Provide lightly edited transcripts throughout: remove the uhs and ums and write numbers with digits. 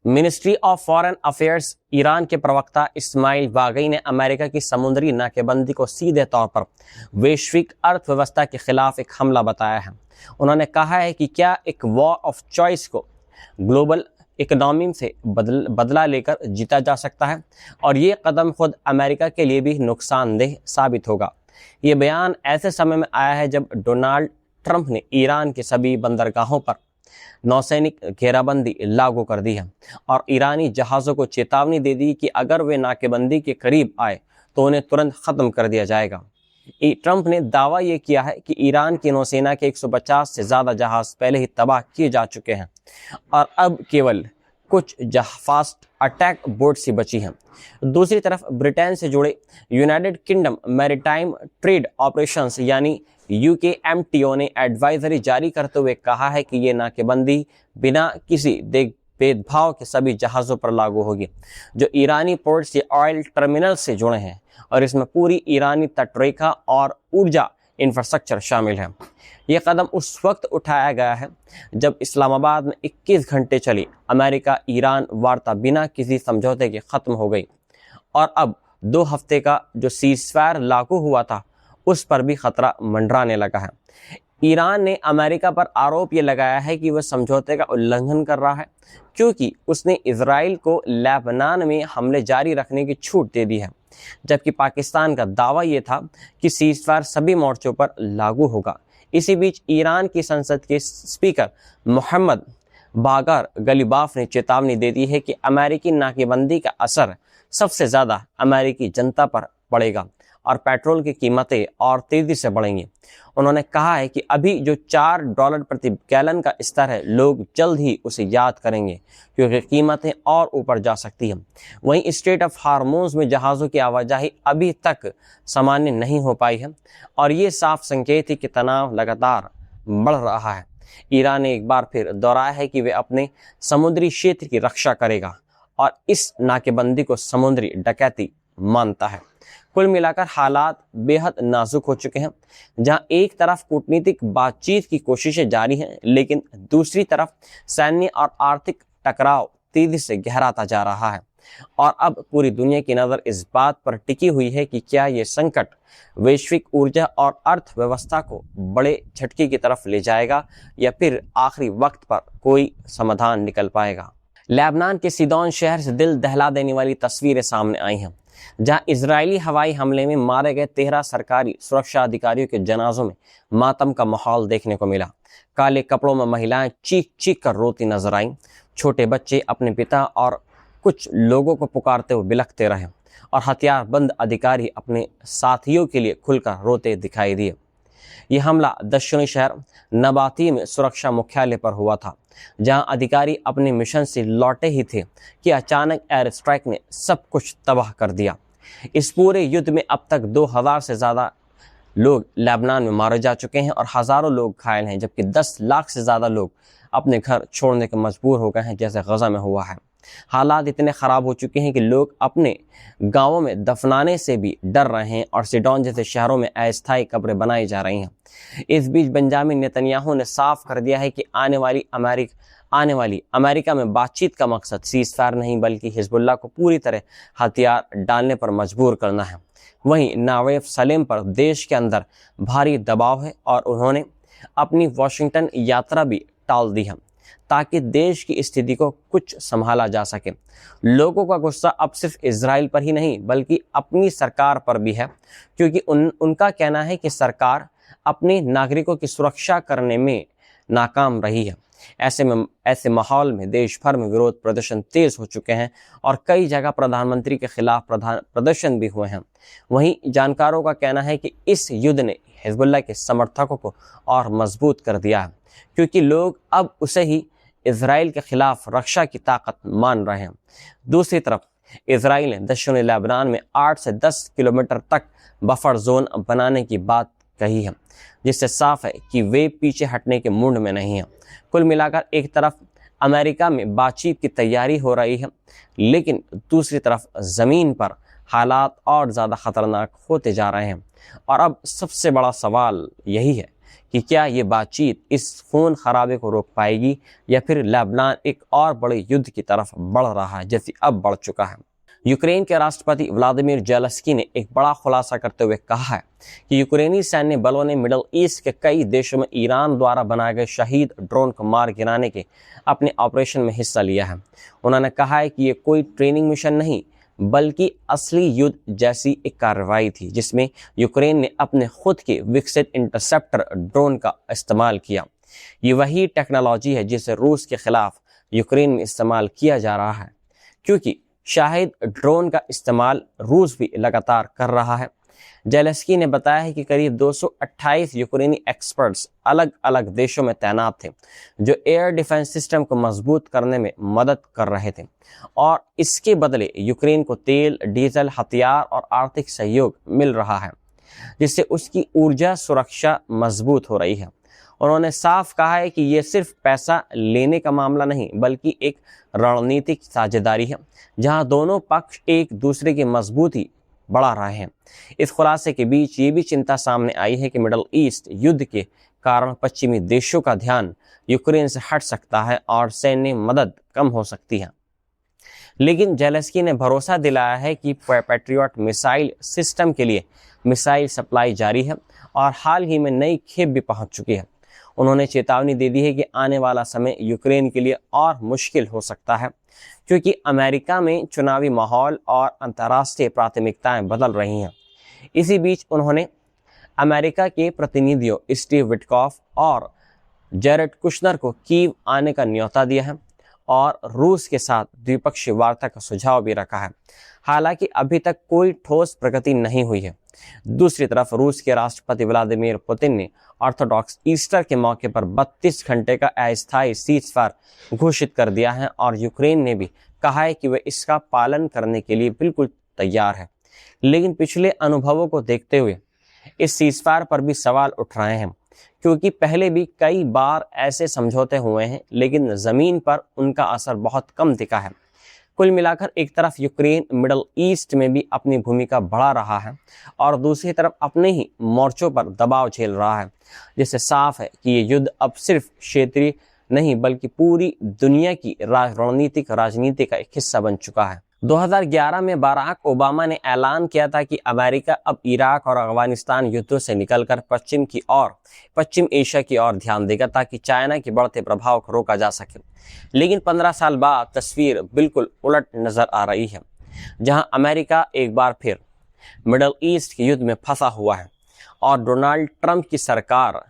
Ministry of foreign affairs Iran के प्रवक्ता इस्माइल बागई ने अमेरिका की समुद्री नाकेबंदी को सीधे तौर पर वैश्विक अर्थव्यवस्था के खिलाफ एक हमला बताया है। उन्होंने कहा है कि क्या एक वॉर ऑफ चॉइस को ग्लोबल इकोनॉमी से बदला लेकर जीता जा सकता है और ये कदम खुद अमेरिका के लिए भी नुकसानदेह साबित होगा। ये बयान ऐसे समय में आया है जब डोनाल्ड ट्रंप ने ईरान के सभी बंदरगाहों पर नौसैनिक घेराबंदी लागू कर दी है और ईरानी जहाज़ों को चेतावनी दे दी कि अगर वे नाकेबंदी के करीब आए तो उन्हें तुरंत ख़त्म कर दिया जाएगा। ट्रंप ने दावा ये किया है कि ईरान की नौसेना के 150 से ज़्यादा जहाज़ पहले ही तबाह किए जा चुके हैं और अब केवल कुछ फास्ट अटैक बोट्स ही बची हैं। दूसरी तरफ ब्रिटेन से जुड़े United kingdom maritime trade operations यानी UKMTO ने एडवाइजरी जारी करते हुए कहा है कि ये नाकेबंदी बिना किसी भेदभाव के सभी जहाज़ों पर लागू होगी जो ईरानी पोर्ट्स या ऑयल टर्मिनल से जुड़े हैं और इसमें पूरी ईरानी तटरेखा और ऊर्जा इंफ्रास्ट्रक्चर शामिल है। ये कदम उस वक्त उठाया गया है जब इस्लामाबाद में 21 घंटे चली अमेरिका ईरान वार्ता बिना किसी समझौते के ख़त्म हो गई और अब 2 हफ्ते का जो सीज़फायर लागू हुआ था उस पर भी खतरा मंडराने लगा है। ईरान ने अमेरिका पर आरोप ये लगाया है कि वह समझौते का उल्लंघन कर रहा है क्योंकि उसने इजराइल को लेबनान में हमले जारी रखने की छूट दे दी है, जबकि पाकिस्तान का दावा ये था कि सीज़फायर सभी मोर्चों पर लागू होगा। इसी बीच ईरान की संसद के स्पीकर मोहम्मद बागर गलीबाफ ने चेतावनी दे दी है कि अमेरिकी नाकेबंदी का असर सबसे ज़्यादा अमेरिकी जनता पर पड़ेगा और पेट्रोल की कीमतें और तेज़ी से बढ़ेंगी। उन्होंने कहा है कि अभी जो $4 प्रति गैलन का स्तर है, लोग जल्द ही उसे याद करेंगे क्योंकि कीमतें और ऊपर जा सकती हैं। वहीं स्ट्रेट ऑफ हार्मोज में जहाज़ों की आवाजाही अभी तक सामान्य नहीं हो पाई है और ये साफ संकेत है कि तनाव लगातार बढ़ रहा है। ईरान ने एक बार फिर दोहराया है कि वे अपने समुद्री क्षेत्र की रक्षा करेगा और इस नाकेबंदी को समुद्री डकैती मानता है। कुल मिलाकर हालात बेहद नाजुक हो चुके हैं, जहां एक तरफ कूटनीतिक बातचीत की कोशिशें जारी हैं लेकिन दूसरी तरफ सैन्य और आर्थिक टकराव तेजी से गहराता जा रहा है और अब पूरी दुनिया की नज़र इस बात पर टिकी हुई है कि क्या ये संकट वैश्विक ऊर्जा और अर्थव्यवस्था को बड़े झटके की तरफ ले जाएगा या फिर आखिरी वक्त पर कोई समाधान निकल पाएगा। लेबनान के सीदोन शहर से दिल दहला देने वाली तस्वीरें सामने आई हैं, जहां इजरायली हवाई हमले में मारे गए 13 सरकारी सुरक्षा अधिकारियों के जनाजों में मातम का माहौल देखने को मिला। काले कपड़ों में महिलाएं चीख चीख कर रोती नजर आईं। छोटे बच्चे अपने पिता और कुछ लोगों को पुकारते हुए बिलखते रहे और हथियारबंद अधिकारी अपने साथियों के लिए खुलकर रोते दिखाई दिए। यह हमला दक्षिणी शहर नबाती में सुरक्षा मुख्यालय पर हुआ था, जहां अधिकारी अपने मिशन से लौटे ही थे कि अचानक एयर स्ट्राइक ने सब कुछ तबाह कर दिया। इस पूरे युद्ध में अब तक 2000 से ज़्यादा लोग लेबनान में मारे जा चुके हैं और हज़ारों लोग घायल हैं, जबकि 10 लाख से ज़्यादा लोग अपने घर छोड़ने के मजबूर हो गए हैं, जैसे गज़ा में हुआ है। हालात इतने ख़राब हो चुके हैं कि लोग अपने गांवों में दफनाने से भी डर रहे हैं और सीडोन जैसे शहरों में अस्थायी कब्रें बनाई जा रही हैं। इस बीच बेंजामिन नेतन्याहू ने साफ कर दिया है कि आने वाली अमेरिका में बातचीत का मकसद सीज़फायर नहीं बल्कि हिजबुल्लाह को पूरी तरह हथियार डालने पर मजबूर करना है। वहीं नावेफ सलेम पर देश के अंदर भारी दबाव है और उन्होंने अपनी वाशिंगटन यात्रा भी टाल दी है ताकि देश की स्थिति को कुछ संभाला जा सके। लोगों का गुस्सा अब सिर्फ इजराइल पर ही नहीं बल्कि अपनी सरकार पर भी है, क्योंकि उनका कहना है कि सरकार अपने नागरिकों की सुरक्षा करने में नाकाम रही है। ऐसे माहौल में देश भर में विरोध प्रदर्शन तेज हो चुके हैं और कई जगह प्रधानमंत्री के खिलाफ प्रदर्शन भी हुए हैं। वहीं जानकारों का कहना है कि इस युद्ध ने हिजबुल्लाह के समर्थकों को और मजबूत कर दिया है, क्योंकि लोग अब उसे ही इजराइल के खिलाफ रक्षा की ताकत मान रहे हैं। दूसरी तरफ इजराइल ने दक्षिणी लेबनान में 8 से 10 किलोमीटर तक बफर जोन बनाने की बात कही है, जिससे साफ है कि वे पीछे हटने के मूड में नहीं हैं। कुल मिलाकर एक तरफ अमेरिका में बातचीत की तैयारी हो रही है, लेकिन दूसरी तरफ ज़मीन पर हालात और ज़्यादा खतरनाक होते जा रहे हैं। और अब सबसे बड़ा सवाल यही है कि क्या ये बातचीत इस खून खराबे को रोक पाएगी या फिर लेबनान एक और बड़े युद्ध की तरफ बढ़ रहा है जैसे अब बढ़ चुका है। यूक्रेन के राष्ट्रपति व्लादिमीर जेलेंस्की ने एक बड़ा खुलासा करते हुए कहा है कि यूक्रेनी सैन्य बलों ने मिडल ईस्ट के कई देशों में ईरान द्वारा बनाए गए शहीद ड्रोन को मार गिराने के अपने ऑपरेशन में हिस्सा लिया है। उन्होंने कहा है कि ये कोई ट्रेनिंग मिशन नहीं बल्कि असली युद्ध जैसी एक कार्रवाई थी जिसमें यूक्रेन ने अपने खुद के विकसित इंटरसेप्टर ड्रोन का इस्तेमाल किया। ये वही टेक्नोलॉजी है जिसे रूस के खिलाफ यूक्रेन में इस्तेमाल किया जा रहा है, क्योंकि शाहिद ड्रोन का इस्तेमाल रूस भी लगातार कर रहा है। जेलेंस्की ने बताया है कि करीब 228 यूक्रेनी एक्सपर्ट्स अलग अलग देशों में तैनात थे जो एयर डिफेंस सिस्टम को मजबूत करने में मदद कर रहे थे और इसके बदले यूक्रेन को तेल, डीजल, हथियार और आर्थिक सहयोग मिल रहा है जिससे उसकी ऊर्जा सुरक्षा मजबूत हो रही है। उन्होंने साफ कहा है कि ये सिर्फ पैसा लेने का मामला नहीं बल्कि एक रणनीतिक साझेदारी है जहां दोनों पक्ष एक दूसरे की मजबूती बढ़ा रहे हैं। इस खुलासे के बीच ये भी चिंता सामने आई है कि मिडल ईस्ट युद्ध के कारण पश्चिमी देशों का ध्यान यूक्रेन से हट सकता है और सैन्य मदद कम हो सकती है। लेकिन जेलेंस्की ने भरोसा दिलाया है कि पैट्रियट मिसाइल सिस्टम के लिए मिसाइल सप्लाई जारी है और हाल ही में नई खेप भी पहुंच चुकी है। उन्होंने चेतावनी दे दी है कि आने वाला समय यूक्रेन के लिए और मुश्किल हो सकता है क्योंकि अमेरिका में चुनावी माहौल और अंतर्राष्ट्रीय प्राथमिकताएं बदल रही हैं। इसी बीच उन्होंने अमेरिका के प्रतिनिधियों स्टीव विटकॉफ और जेरेड कुशनर को कीव आने का न्योता दिया है और रूस के साथ द्विपक्षीय वार्ता का सुझाव भी रखा है। हालांकि अभी तक कोई ठोस प्रगति नहीं हुई है। दूसरी तरफ रूस के राष्ट्रपति व्लादिमीर पुतिन ने ऑर्थोडॉक्स ईस्टर के मौके पर 32 घंटे का अस्थायी सीज़फायर घोषित कर दिया है और यूक्रेन ने भी कहा है कि वह इसका पालन करने के लिए बिल्कुल तैयार है। लेकिन पिछले अनुभवों को देखते हुए इस सीज़फायर पर भी सवाल उठ रहे हैं क्योंकि पहले भी कई बार ऐसे समझौते हुए हैं लेकिन ज़मीन पर उनका असर बहुत कम दिखा है। कुल मिलाकर एक तरफ यूक्रेन मिडल ईस्ट में भी अपनी भूमिका बढ़ा रहा है और दूसरी तरफ अपने ही मोर्चों पर दबाव झेल रहा है, जिससे साफ है कि ये युद्ध अब सिर्फ क्षेत्रीय नहीं बल्कि पूरी दुनिया की रणनीतिक राजनीति का एक हिस्सा बन चुका है। 2011 में बराक ओबामा ने ऐलान किया था कि अमेरिका अब इराक और अफगानिस्तान युद्धों से निकलकर पश्चिम एशिया की ओर ध्यान देगा ताकि चाइना के बढ़ते प्रभाव को रोका जा सके। लेकिन 15 साल बाद तस्वीर बिल्कुल उलट नजर आ रही है, जहां अमेरिका एक बार फिर मिडल ईस्ट के युद्ध में फंसा हुआ है और डोनाल्ड ट्रंप की सरकार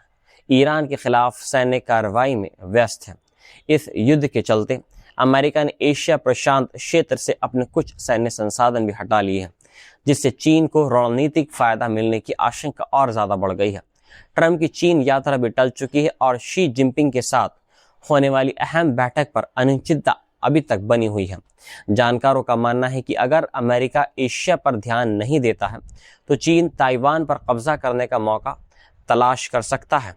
ईरान के खिलाफ सैन्य कार्रवाई में व्यस्त है। इस युद्ध के चलते अमेरिका ने एशिया प्रशांत क्षेत्र से अपने कुछ सैन्य संसाधन भी हटा लिए हैं, जिससे चीन को रणनीतिक फायदा मिलने की आशंका और ज्यादा बढ़ गई है। ट्रंप की चीन यात्रा भी टल चुकी है और शी जिनपिंग के साथ होने वाली अहम बैठक पर अनिश्चितता अभी तक बनी हुई है। जानकारों का मानना है कि अगर अमेरिका एशिया पर ध्यान नहीं देता है तो चीन ताइवान पर कब्जा करने का मौका तलाश कर सकता है।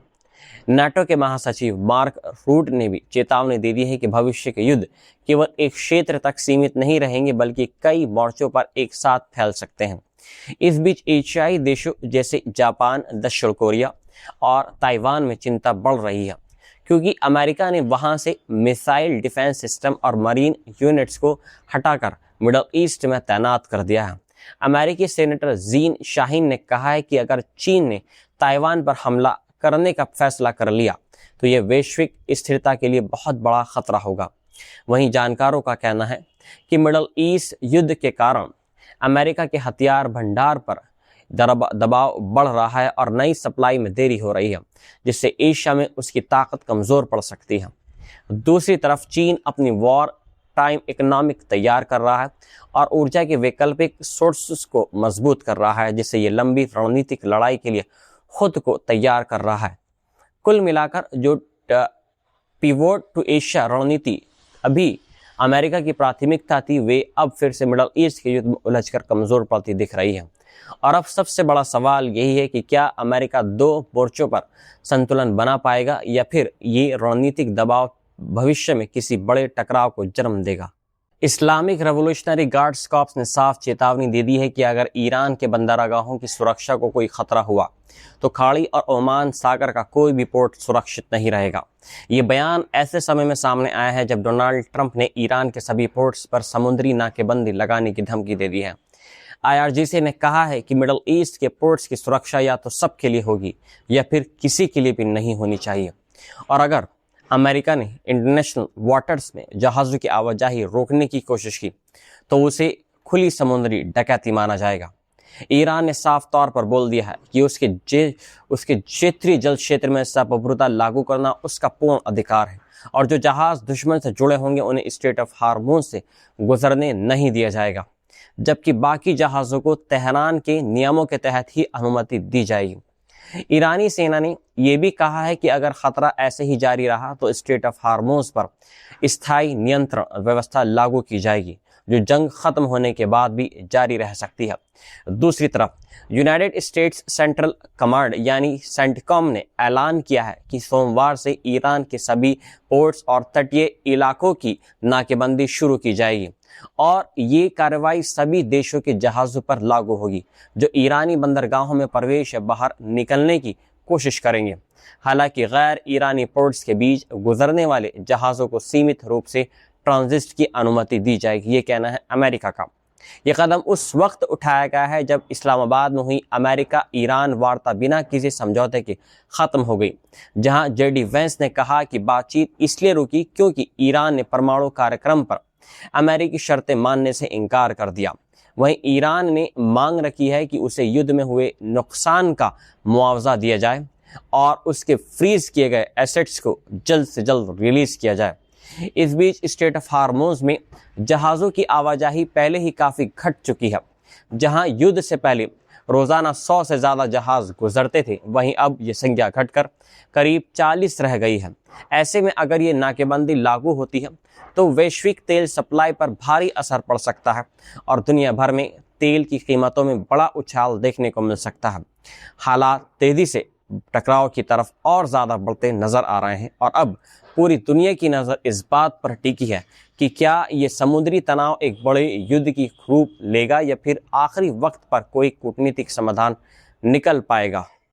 नाटो के महासचिव मार्क रूट ने भी चेतावनी दे दी है कि भविष्य के युद्ध केवल एक क्षेत्र तक सीमित नहीं रहेंगे बल्कि कई मोर्चों पर एक साथ फैल सकते हैं। इस बीच एशियाई देशों जैसे जापान, दक्षिण कोरिया और ताइवान में चिंता बढ़ रही है क्योंकि अमेरिका ने वहां से मिसाइल डिफेंस सिस्टम और मरीन यूनिट्स को हटाकर मिडल ईस्ट में तैनात कर दिया है। अमेरिकी सेनेटर जीन शाहीन ने कहा है कि अगर चीन ने ताइवान पर हमला करने का फैसला कर लिया तो यह वैश्विक स्थिरता के लिए बहुत बड़ा खतरा होगा। वहीं जानकारों का कहना है कि मिडल ईस्ट युद्ध के कारण अमेरिका के हथियार भंडार पर दबाव बढ़ रहा है और नई सप्लाई में देरी हो रही है, जिससे एशिया में उसकी ताकत कमजोर पड़ सकती है। दूसरी तरफ चीन अपनी वॉर टाइम इकोनॉमिक तैयार कर रहा है और ऊर्जा के वैकल्पिक सोर्सेस को मजबूत कर रहा है, जिससे ये लंबी रणनीतिक लड़ाई के लिए खुद को तैयार कर रहा है। कुल मिलाकर जो पिवोट टू एशिया रणनीति अभी अमेरिका की प्राथमिकता थी वे अब फिर से मिडल ईस्ट के युद्ध में उलझकर कमजोर पड़ती दिख रही है। और अब सबसे बड़ा सवाल यही है कि क्या अमेरिका दो मोर्चों पर संतुलन बना पाएगा या फिर ये रणनीतिक दबाव भविष्य में किसी बड़े टकराव को जन्म देगा। इस्लामिक रेवोल्यूशनरी गार्ड्स कॉर्प्स ने साफ चेतावनी दे दी है कि अगर ईरान के बंदरगाहों की सुरक्षा को कोई खतरा हुआ तो खाड़ी और ओमान सागर का कोई भी पोर्ट सुरक्षित नहीं रहेगा। ये बयान ऐसे समय में सामने आया है जब डोनाल्ड ट्रंप ने ईरान के सभी पोर्ट्स पर समुद्री नाकेबंदी लगाने की धमकी दे दी है। IRGC ने कहा है कि मिडल ईस्ट के पोर्ट्स की सुरक्षा या तो सबके लिए होगी या फिर किसी के लिए भी नहीं होनी चाहिए, और अगर अमेरिका ने इंटरनेशनल वाटर्स में जहाज़ों की आवाजाही रोकने की कोशिश की तो उसे खुली समुद्री डकैती माना जाएगा। ईरान ने साफ तौर पर बोल दिया है कि उसके क्षेत्रीय जल क्षेत्र में सार्वभौमता लागू करना उसका पूर्ण अधिकार है, और जो जहाज दुश्मन से जुड़े होंगे उन्हें स्ट्रेट ऑफ हार्मोज से गुजरने नहीं दिया जाएगा, जबकि बाकी जहाज़ों को तेहरान के नियमों के तहत ही अनुमति दी जाएगी। ईरानी सेना ने यह भी कहा है कि अगर खतरा ऐसे ही जारी रहा तो स्ट्रेट ऑफ हार्मोज पर स्थायी नियंत्रण व्यवस्था लागू की जाएगी, जो जंग खत्म होने के बाद भी जारी रह सकती है। दूसरी तरफ यूनाइटेड स्टेट्स सेंट्रल कमांड यानी सेंटकॉम ने ऐलान किया है कि सोमवार से ईरान के सभी पोर्ट्स और तटीय इलाकों की नाकेबंदी शुरू की जाएगी, और ये कार्रवाई सभी देशों के जहाज़ों पर लागू होगी जो ईरानी बंदरगाहों में प्रवेश या बाहर निकलने की कोशिश करेंगे। हालांकि गैर ईरानी पोर्ट्स के बीच गुजरने वाले जहाज़ों को सीमित रूप से ट्रांजिट की अनुमति दी जाएगी, ये कहना है अमेरिका का। यह कदम उस वक्त उठाया गया है जब इस्लामाबाद में हुई अमेरिका ईरान वार्ता बिना किसी समझौते के ख़त्म हो गई, जहां JD वेंस ने कहा कि बातचीत इसलिए रुकी क्योंकि ईरान ने परमाणु कार्यक्रम पर अमेरिकी शर्तें मानने से इनकार कर दिया। वहीं ईरान ने मांग रखी है कि उसे युद्ध में हुए नुकसान का मुआवजा दिया जाए और उसके फ्रीज किए गए एसेट्स को जल्द से जल्द रिलीज किया जाए। इस बीच स्ट्रेट ऑफ हार्मोज में जहाज़ों की आवाजाही पहले ही काफ़ी घट चुकी है। जहां युद्ध से पहले रोज़ाना 100 से ज़्यादा जहाज़ गुजरते थे, वहीं अब ये संख्या घटकर करीब 40 रह गई है। ऐसे में अगर ये नाकेबंदी लागू होती है तो वैश्विक तेल सप्लाई पर भारी असर पड़ सकता है और दुनिया भर में तेल की कीमतों में बड़ा उछाल देखने को मिल सकता है। हालात तेज़ी से टकराव की तरफ और ज़्यादा बढ़ते नज़र आ रहे हैं और अब पूरी दुनिया की नज़र इस बात पर टिकी है कि क्या ये समुद्री तनाव एक बड़े युद्ध की रूप लेगा या फिर आखिरी वक्त पर कोई कूटनीतिक समाधान निकल पाएगा।